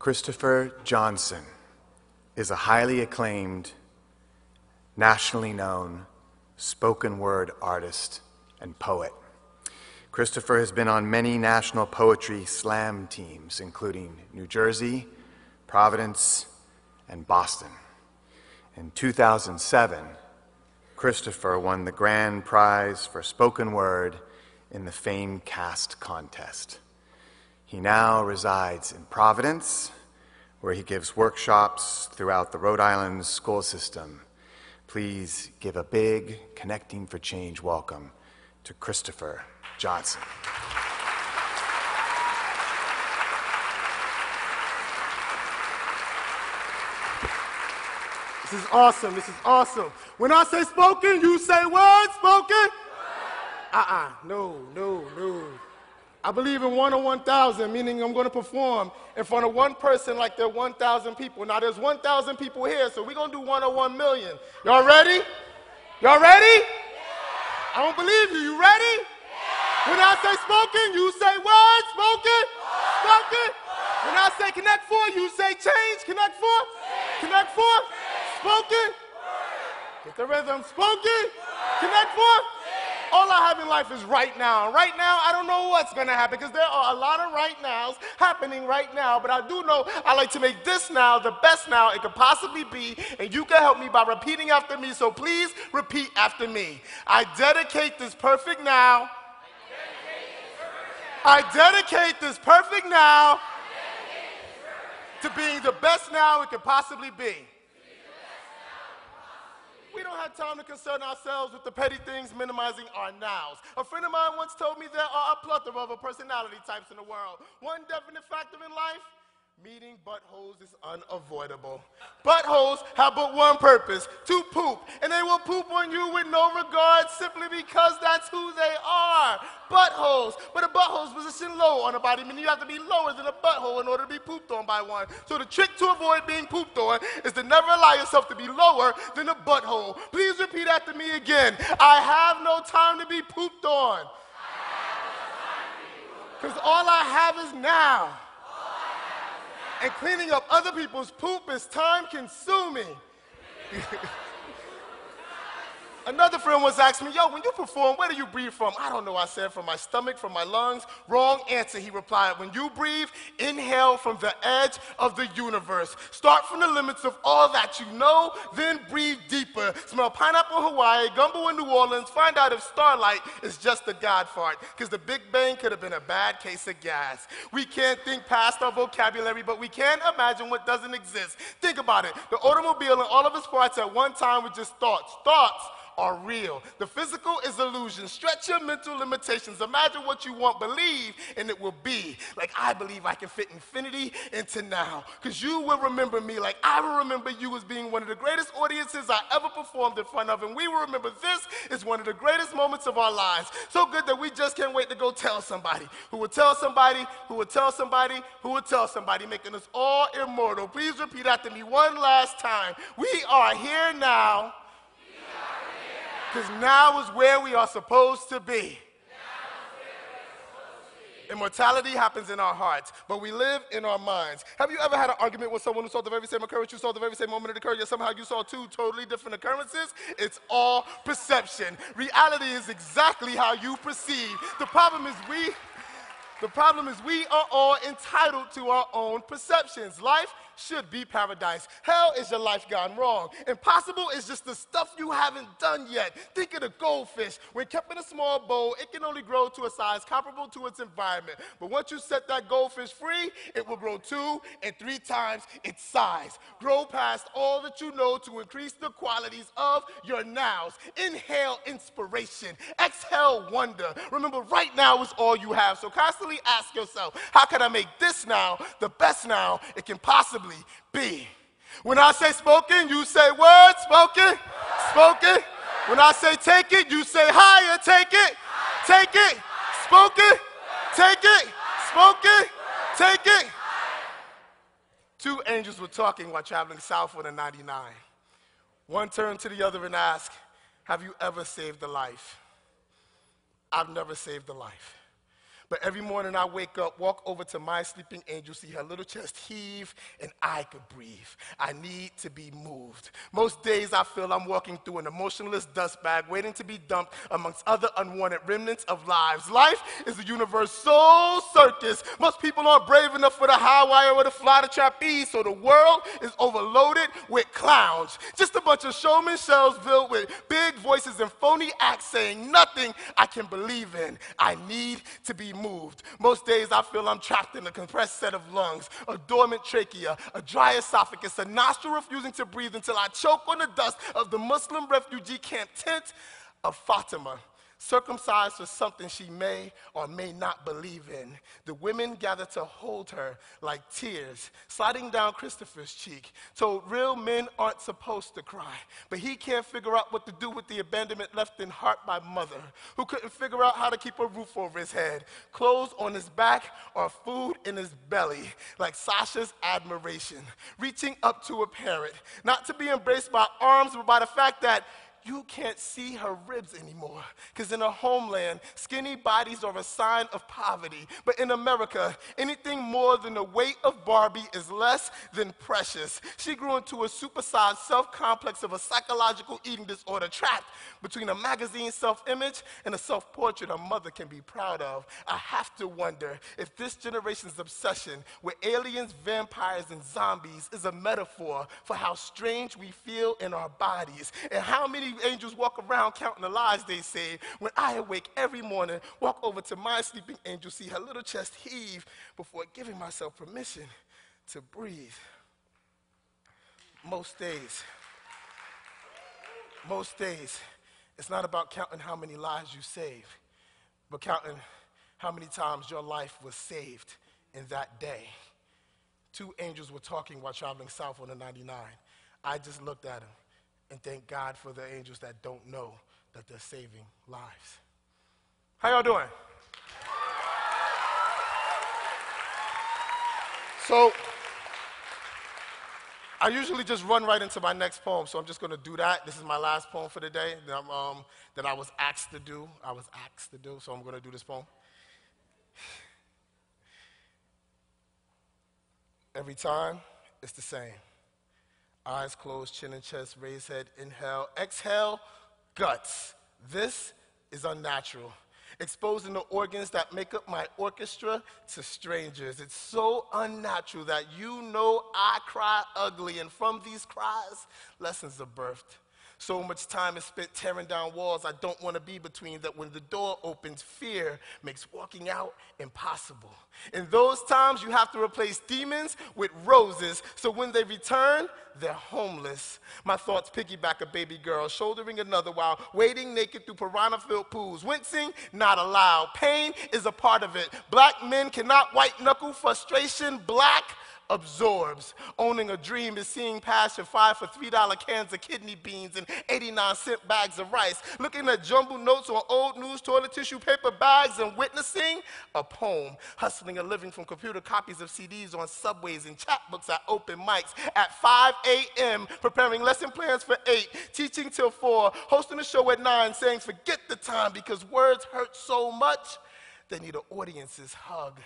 Christopher Johnson is a highly acclaimed, nationally known spoken word artist and poet. Christopher has been on many national poetry slam teams, including New Jersey, Providence, and Boston. In 2007, Christopher won the grand prize for spoken word in the famed Cast contest. He now resides in Providence, where he gives workshops throughout the Rhode Island school system. Please give a big Connecting for Change welcome to Christopher Johnson. This is awesome. This is awesome. When I say spoken, you say what? Spoken? No. I believe in 1 on 1,000, meaning I'm going to perform in front of one person like there are 1,000 people. Now, there's 1,000 people here, so we're going to do 1 on 1 million. Y'all ready? Y'all ready? I don't believe you. You ready? When I say spoken, you say what? Spoken? Spoken? When I say connect for, you say change. Connect for? Connect for? Spoken? Get the rhythm. Spoken? Connect for? All I have in life is right now. Right now, I don't know what's going to happen because there are a lot of right nows happening right now. But I do know I like to make this now the best now it could possibly be. And you can help me by repeating after me. So please repeat after me. I dedicate this perfect now. I dedicate this perfect now to being the best now it could possibly be. We don't have time to concern ourselves with the petty things minimizing our nows. A friend of mine once told me there are a plethora of personality types in the world. One definite factor in life, meeting buttholes is unavoidable. Buttholes have but one purpose, to poop. And they will poop on you with no regard simply because that's who they are. Buttholes. But a butthole's positioned low on a body, meaning you have to be lower than a butthole in order to be pooped on by one. So the trick to avoid being pooped on is to never allow yourself to be lower than a butthole. Please repeat after me again. I have no time to be pooped on. Because all I have is now. And cleaning up other people's poop is time-consuming. Another friend once asked me, yo, when you perform, where do you breathe from? I don't know, I said, from my stomach, from my lungs. Wrong answer, he replied. When you breathe, inhale from the edge of the universe. Start from the limits of all that you know, then breathe deeper. Smell pineapple in Hawaii, gumbo in New Orleans, find out if starlight is just a God fart. Because the Big Bang could have been a bad case of gas. We can't think past our vocabulary, but we can imagine what doesn't exist. Think about it. The automobile and all of its parts at one time were just thoughts. Thoughts are real. The physical is illusion. Stretch your mental limitations. Imagine what you want, believe, and it will be. Like I believe I can fit infinity into now. Because you will remember me like I will remember you as being one of the greatest audiences I ever performed in front of. And we will remember this is one of the greatest moments of our lives. So good that we just can't wait to go tell somebody, who will tell somebody, who will tell somebody, who will tell somebody, making us all immortal. Please repeat after me one last time. We are here now. Because now is where we are supposed to be. Immortality happens in our hearts, but we live in our minds. Have you ever had an argument with someone who saw the very same occurrence you saw the very same moment it occurred, yet somehow you saw two totally different occurrences? It's all perception. Reality is exactly how you perceive. The problem is we are all entitled to our own perceptions. Life should be paradise. Hell is your life gone wrong. Impossible is just the stuff you haven't done yet. Think of the goldfish. When kept in a small bowl, it can only grow to a size comparable to its environment. But once you set that goldfish free, it will grow 2 and 3 times its size. Grow past all that you know to increase the qualities of your nows. Inhale inspiration. Exhale wonder. Remember, right now is all you have. So constantly ask yourself, how can I make this now the best now it can possibly be? When I say spoken, you say word. Spoken. Spoken. When I say take it, you say higher. Take it. Take it. Spoken. Take it. Spoken. Take it. 2 angels were talking while traveling southward in 99. One turned to the other and asked, have you ever saved a life? I've never saved a life. But every morning I wake up, walk over to my sleeping angel, see her little chest heave, and I could breathe. I need to be moved. Most days I feel I'm walking through an emotionless dust bag waiting to be dumped amongst other unwanted remnants of lives. Life is a universal circus. Most people aren't brave enough for the high wire or to fly the trapeze, so the world is overloaded with clowns. Just a bunch of showman shells filled with big voices and phony acts saying nothing I can believe in. I need to be moved. Most days I feel I'm trapped in a compressed set of lungs, a dormant trachea, a dry esophagus, a nostril refusing to breathe until I choke on the dust of the Muslim refugee camp tent of Fatima, circumcised for something she may or may not believe in. The women gathered to hold her like tears sliding down Christopher's cheek, told real men aren't supposed to cry, but he can't figure out what to do with the abandonment left in heart by mother, who couldn't figure out how to keep a roof over his head, clothes on his back, or food in his belly, like Sasha's admiration, reaching up to a parent, not to be embraced by arms, but by the fact that you can't see her ribs anymore, because in her homeland, skinny bodies are a sign of poverty. But in America, anything more than the weight of Barbie is less than precious. She grew into a supersized self-complex of a psychological eating disorder, trapped between a magazine self-image and a self-portrait a mother can be proud of. I have to wonder if this generation's obsession with aliens, vampires, and zombies is a metaphor for how strange we feel in our bodies, and how many angels walk around counting the lives they save. When I awake every morning, walk over to my sleeping angel, see her little chest heave before giving myself permission to breathe. Most days, it's not about counting how many lives you save, but counting how many times your life was saved in that day. Two angels were talking while traveling south on the 99. I just looked at them and thank God for the angels that don't know that they're saving lives. How y'all doing? So, I usually just run right into my next poem, so I'm just going to do that. This is my last poem for the day that I was asked to do. So I'm going to do this poem. Every time, it's the same. Eyes closed, chin and chest, raised head, inhale, exhale, guts. This is unnatural. Exposing the organs that make up my orchestra to strangers. It's so unnatural that you know I cry ugly, and from these cries, lessons are birthed. So much time is spent tearing down walls I don't want to be between, that when the door opens, fear makes walking out impossible. In those times, you have to replace demons with roses, so when they return, they're homeless. My thoughts piggyback a baby girl, shouldering another while wading naked through piranha-filled pools. Wincing, not allowed. Pain is a part of it. Black men cannot white-knuckle frustration. Black absorbs. Owning a dream is seeing past your 5 for $3 cans of kidney beans and 89-cent bags of rice, looking at jumbled notes on old news, toilet tissue paper bags, and witnessing a poem, hustling a living from computer copies of CDs on subways and chatbooks at open mics at 5 a.m., preparing lesson plans for 8, teaching till 4, hosting a show at 9, saying forget the time because words hurt so much they need an audience's hug.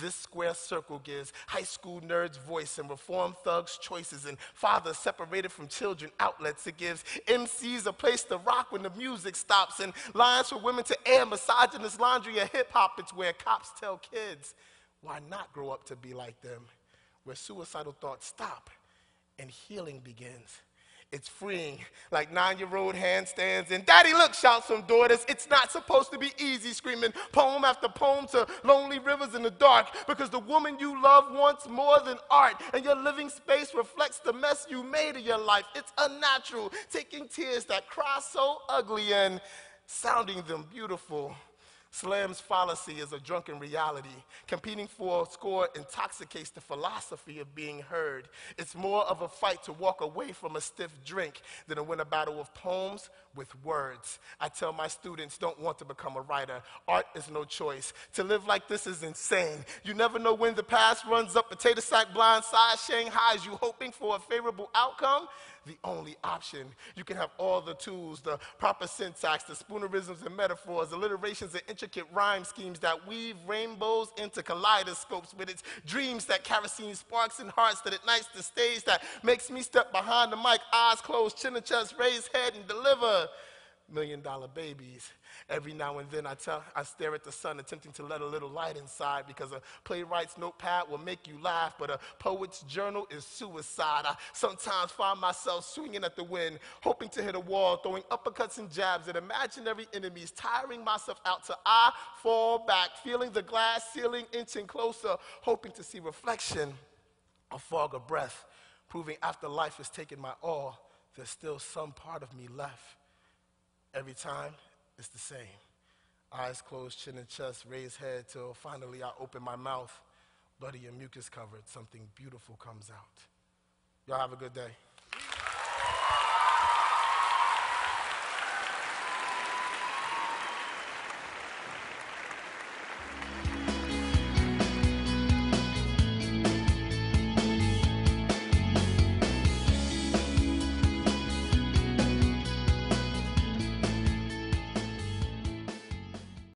This square circle gives high school nerds voice and reform thugs choices, and fathers separated from children outlets. It gives MCs a place to rock when the music stops, and lines for women to air misogynist laundry of hip-hop. It's where cops tell kids, why not grow up to be like them? Where suicidal thoughts stop and healing begins. It's freeing, like 9-year-old handstands. And daddy, look, shouts from daughters. It's not supposed to be easy, screaming poem after poem to lonely rivers in the dark, because the woman you love wants more than art, and your living space reflects the mess you made of your life. It's unnatural, taking tears that cry so ugly and sounding them beautiful. Slam's fallacy is a drunken reality. Competing for a score intoxicates the philosophy of being heard. It's more of a fight to walk away from a stiff drink than to win a battle of poems with words. I tell my students, don't want to become a writer. Art is no choice. To live like this is insane. You never know when the past runs up, potato sack blindside, Shanghai's you hoping for a favorable outcome. The only option. You can have all the tools, the proper syntax, the spoonerisms and metaphors, alliterations and intricate rhyme schemes that weave rainbows into kaleidoscopes with its dreams that kerosene sparks and hearts that ignites the stage that makes me step behind the mic, eyes closed, chin and chest, raise head and deliver million-dollar babies. Every now and then I stare at the sun, attempting to let a little light inside, because a playwright's notepad will make you laugh, but a poet's journal is suicide. I sometimes find myself swinging at the wind, hoping to hit a wall, throwing uppercuts and jabs at imaginary enemies, tiring myself out till I fall back, feeling the glass ceiling inching closer, hoping to see reflection, a fog of breath, proving after life has taken my all, there's still some part of me left. Every time, it's the same. Eyes closed, chin and chest, raised head, till finally I open my mouth. Bloody and mucus covered, something beautiful comes out. Y'all have a good day.